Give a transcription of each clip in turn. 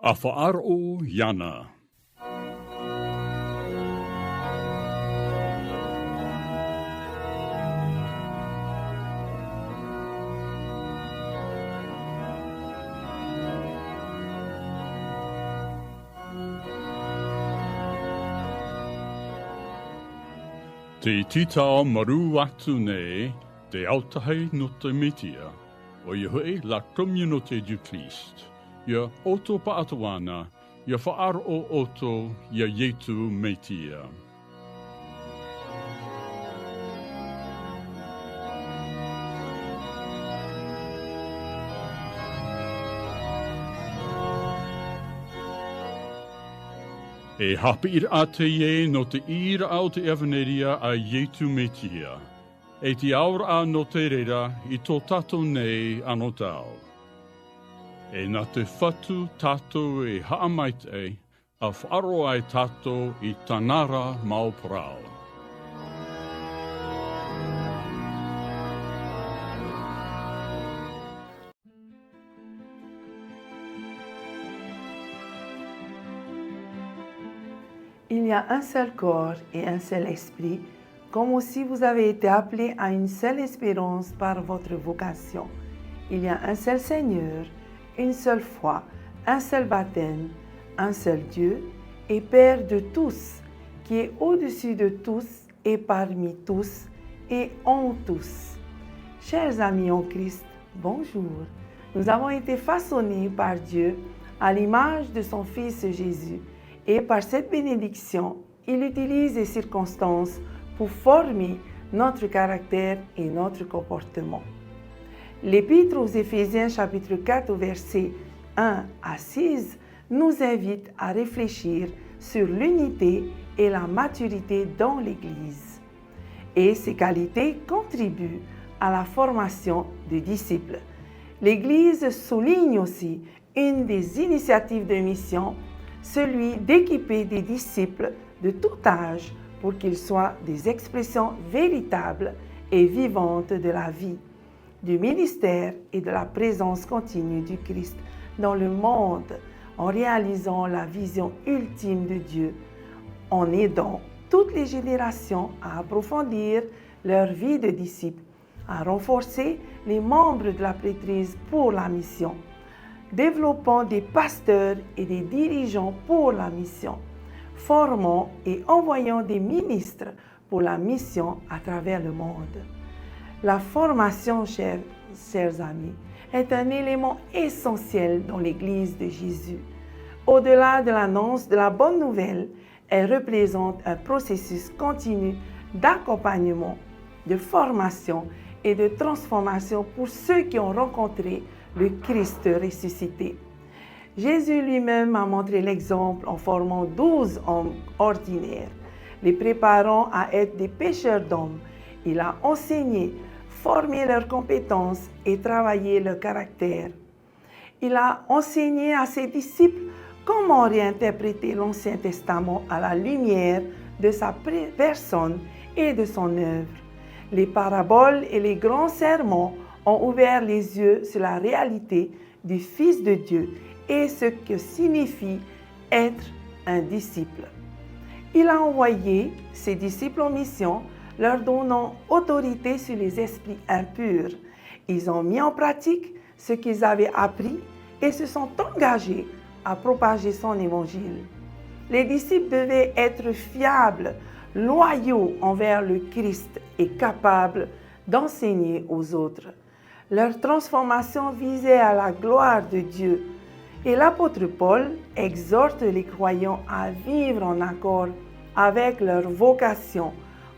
Afa'aro Yana. Te titao maru atu nei, te autahe no te metia, o Yahweh la communauté du Christ. Ya oto paatuana, ya fa'ar o oto, ya yetu metia. E hapir ate ye no te ira au te evaneria a yetu metia. E te aura no te rera i tō tato nei anō tau. E nā te whatu tato e haamait e, a wharo ai tato i tanara mau prao. Il y a un seul corps et un seul esprit, comme aussi vous avez été appelés à une seule espérance par votre vocation. Il y a un seul Seigneur, une seule foi, un seul baptême, un seul Dieu et Père de tous, qui est au-dessus de tous et parmi tous et en tous. Chers amis en Christ, bonjour. Nous avons été façonnés par Dieu à l'image de son Fils Jésus. Et par cette bénédiction, il utilise les circonstances pour former notre caractère et notre comportement. L'Épître aux Éphésiens chapitre 4 versets 1 à 6 nous invite à réfléchir sur l'unité et la maturité dans l'Église. Et ces qualités contribuent à la formation des disciples. L'Église souligne aussi une des initiatives de mission, celui d'équiper des disciples de tout âge pour qu'ils soient des expressions véritables et vivantes de la vie, du ministère et de la présence continue du Christ dans le monde, en réalisant la vision ultime de Dieu, en aidant toutes les générations à approfondir leur vie de disciples, à renforcer les membres de la prêtrise pour la mission, développant des pasteurs et des dirigeants pour la mission, formant et envoyant des ministres pour la mission à travers le monde. La formation, chers amis, est un élément essentiel dans l'Église de Jésus. Au-delà de l'annonce de la bonne nouvelle, elle représente un processus continu d'accompagnement, de formation et de transformation pour ceux qui ont rencontré le Christ ressuscité. Jésus lui-même a montré l'exemple en formant 12 hommes ordinaires, les préparant à être des pêcheurs d'hommes. Il a enseigné, formé leurs compétences et travaillé leur caractère. Il a enseigné à ses disciples comment réinterpréter l'Ancien Testament à la lumière de sa personne et de son œuvre. Les paraboles et les grands sermons ont ouvert les yeux sur la réalité du Fils de Dieu et ce que signifie être un disciple. Il a envoyé ses disciples en mission, leur donnant autorité sur les esprits impurs. Ils ont mis en pratique ce qu'ils avaient appris et se sont engagés à propager son évangile. Les disciples devaient être fiables, loyaux envers le Christ et capables d'enseigner aux autres. Leur transformation visait à la gloire de Dieu. Et l'apôtre Paul exhorte les croyants à vivre en accord avec leur vocation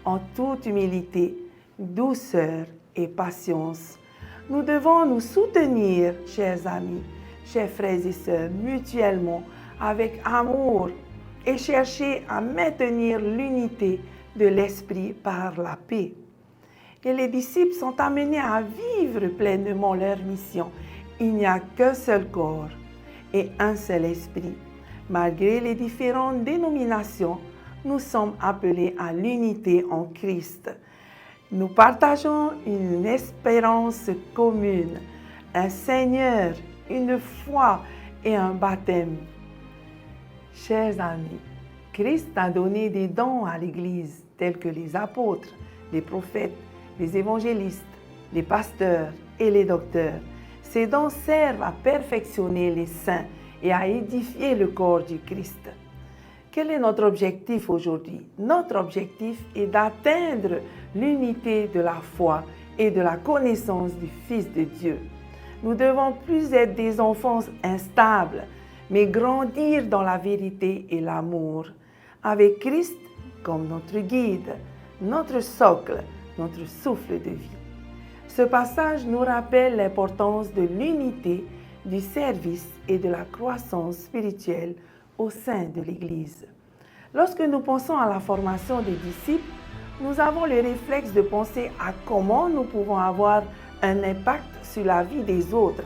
en toute humilité, douceur et patience. Nous devons nous soutenir, chers amis, chers frères et sœurs, mutuellement, avec amour et chercher à maintenir l'unité de l'esprit par la paix. Et les disciples sont amenés à vivre pleinement leur mission. Il n'y a qu'un seul corps et un seul esprit. Malgré les différentes dénominations, nous sommes appelés à l'unité en Christ. Nous partageons une espérance commune, un Seigneur, une foi et un baptême. Chers amis, Christ a donné des dons à l'Église tels que les apôtres, les prophètes, les évangélistes, les pasteurs et les docteurs. Ces dons servent à perfectionner les saints et à édifier le corps du Christ. Quel est notre objectif aujourd'hui? Notre objectif est d'atteindre l'unité de la foi et de la connaissance du Fils de Dieu. Nous devons plus être des enfants instables, mais grandir dans la vérité et l'amour, avec Christ comme notre guide, notre socle, notre souffle de vie. Ce passage nous rappelle l'importance de l'unité, du service et de la croissance spirituelle au sein de l'Église. Lorsque nous pensons à la formation des disciples, nous avons le réflexe de penser à comment nous pouvons avoir un impact sur la vie des autres.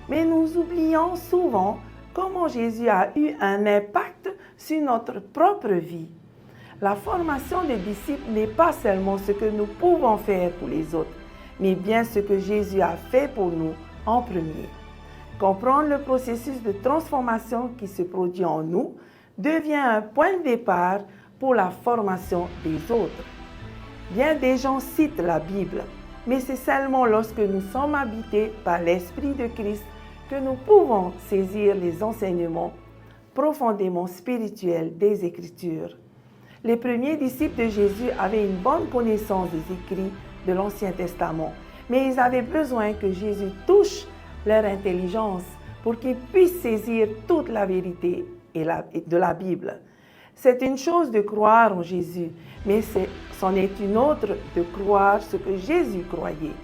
Mais nous oublions souvent comment Jésus a eu un impact sur notre propre vie. La formation des disciples n'est pas seulement ce que nous pouvons faire pour les autres, mais bien ce que Jésus a fait pour nous en premier. Comprendre le processus de transformation qui se produit en nous devient un point de départ pour la formation des autres. Bien des gens citent la Bible, mais c'est seulement lorsque nous sommes habités par l'Esprit de Christ que nous pouvons saisir les enseignements profondément spirituels des Écritures. Les premiers disciples de Jésus avaient une bonne connaissance des écrits de l'Ancien Testament, mais ils avaient besoin que Jésus touche leur intelligence pour qu'ils puissent saisir toute la vérité de la Bible. C'est une chose de croire en Jésus, mais c'en est une autre de croire ce que Jésus croyait.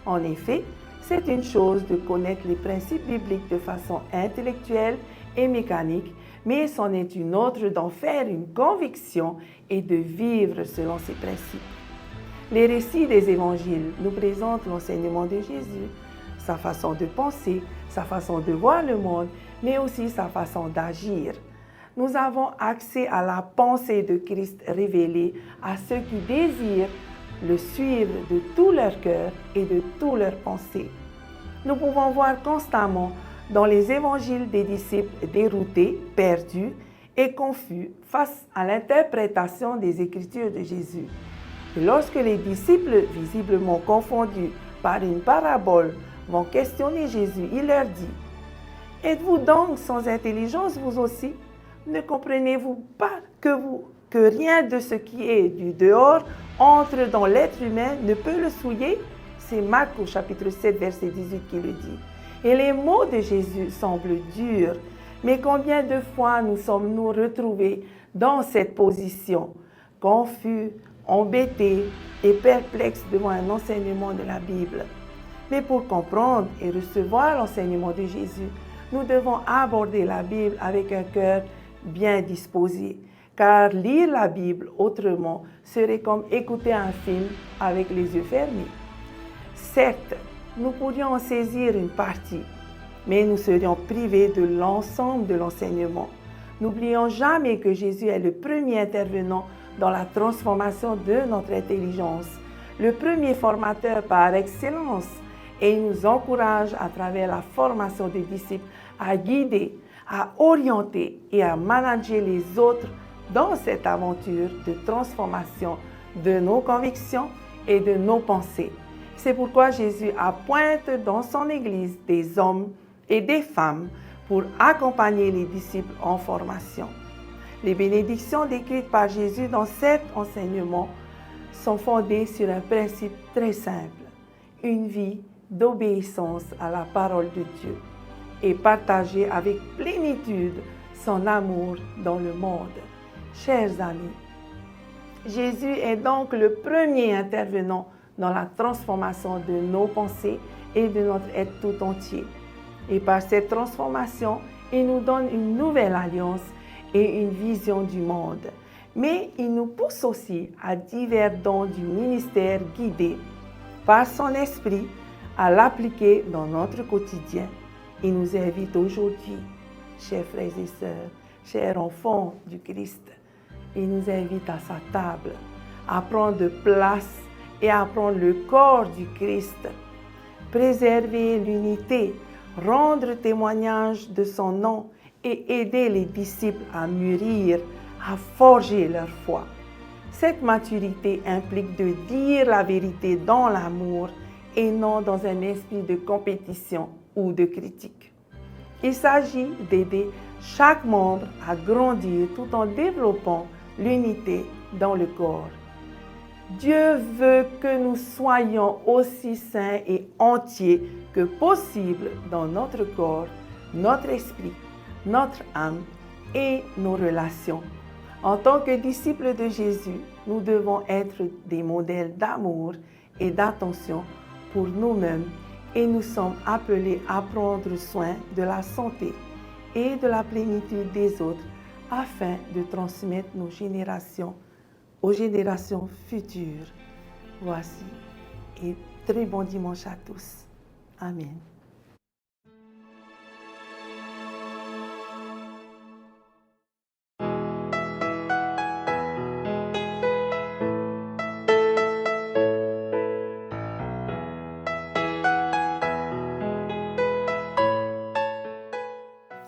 En effet, c'est une chose de connaître les principes bibliques de façon intellectuelle et mécanique, mais c'en est une autre d'en faire une conviction et de vivre selon ces principes. Les récits des évangiles nous présentent l'enseignement de Jésus, sa façon de penser, sa façon de voir le monde, mais aussi sa façon d'agir. Nous avons accès à la pensée de Christ révélée à ceux qui désirent le suivre de tout leur cœur et de toute leur pensée. Nous pouvons voir constamment dans les évangiles des disciples déroutés, perdus et confus face à l'interprétation des Écritures de Jésus. Et lorsque les disciples, visiblement confondus par une parabole, vont questionner Jésus, il leur dit: « Êtes-vous donc sans intelligence vous aussi? Ne comprenez-vous pas que rien de ce qui est du dehors entre dans l'être humain ne peut le souiller ?» C'est Marc au chapitre 7, verset 18 qui le dit. Et les mots de Jésus semblent durs, mais combien de fois nous sommes-nous retrouvés dans cette position, confus, embêtés et perplexes devant un enseignement de la Bible. Mais pour comprendre et recevoir l'enseignement de Jésus, nous devons aborder la Bible avec un cœur bien disposé, car lire la Bible autrement serait comme écouter un film avec les yeux fermés. Certes, nous pourrions en saisir une partie, mais nous serions privés de l'ensemble de l'enseignement. N'oublions jamais que Jésus est le premier intervenant dans la transformation de notre intelligence, le premier formateur par excellence, et il nous encourage à travers la formation des disciples à guider, à orienter et à manager les autres dans cette aventure de transformation de nos convictions et de nos pensées. C'est pourquoi Jésus appointe dans son Église des hommes et des femmes pour accompagner les disciples en formation. Les bénédictions décrites par Jésus dans cet enseignement sont fondées sur un principe très simple: une vie d'obéissance à la parole de Dieu et partager avec plénitude son amour dans le monde. Chers amis, Jésus est donc le premier intervenant dans la transformation de nos pensées et de notre être tout entier. Et par cette transformation, il nous donne une nouvelle alliance et une vision du monde. Mais il nous pousse aussi à divers dons du ministère guidés par son esprit à l'appliquer dans notre quotidien. Il nous invite aujourd'hui, chers frères et sœurs, chers enfants du Christ, il nous invite à sa table, à prendre place et à prendre le corps du Christ. Préserver l'unité, rendre témoignage de son nom et aider les disciples à mûrir, à forger leur foi. Cette maturité implique de dire la vérité dans l'amour et non dans un esprit de compétition ou de critique. Il s'agit d'aider chaque membre à grandir tout en développant l'unité dans le corps. Dieu veut que nous soyons aussi sains et entiers que possible dans notre corps, notre esprit, notre âme et nos relations. En tant que disciples de Jésus, nous devons être des modèles d'amour et d'attention pour nous-mêmes et nous sommes appelés à prendre soin de la santé et de la plénitude des autres afin de transmettre nos générations aux générations futures. Voici et très bon dimanche à tous. Amen.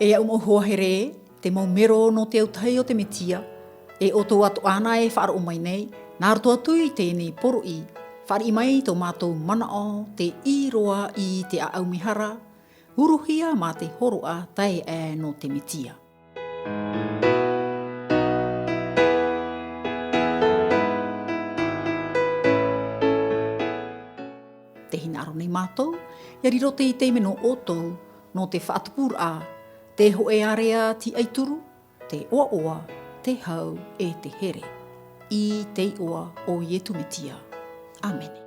E au mohua here, te maumero no te autahi o te metia, e o tō atu ana e whaaro mai nei, nā roto atu i tēnei poro i, whaari mai tō mātou mana o te iroa i te aumihara, uruhia mā te horoa tai e no te metia. Te hinaro nei mātou, ia riro te i teime no otou, no te whaatupura, te hoe area ti aituru, te oa, te hau e te here. I te oa o Ietu Metia. Amen.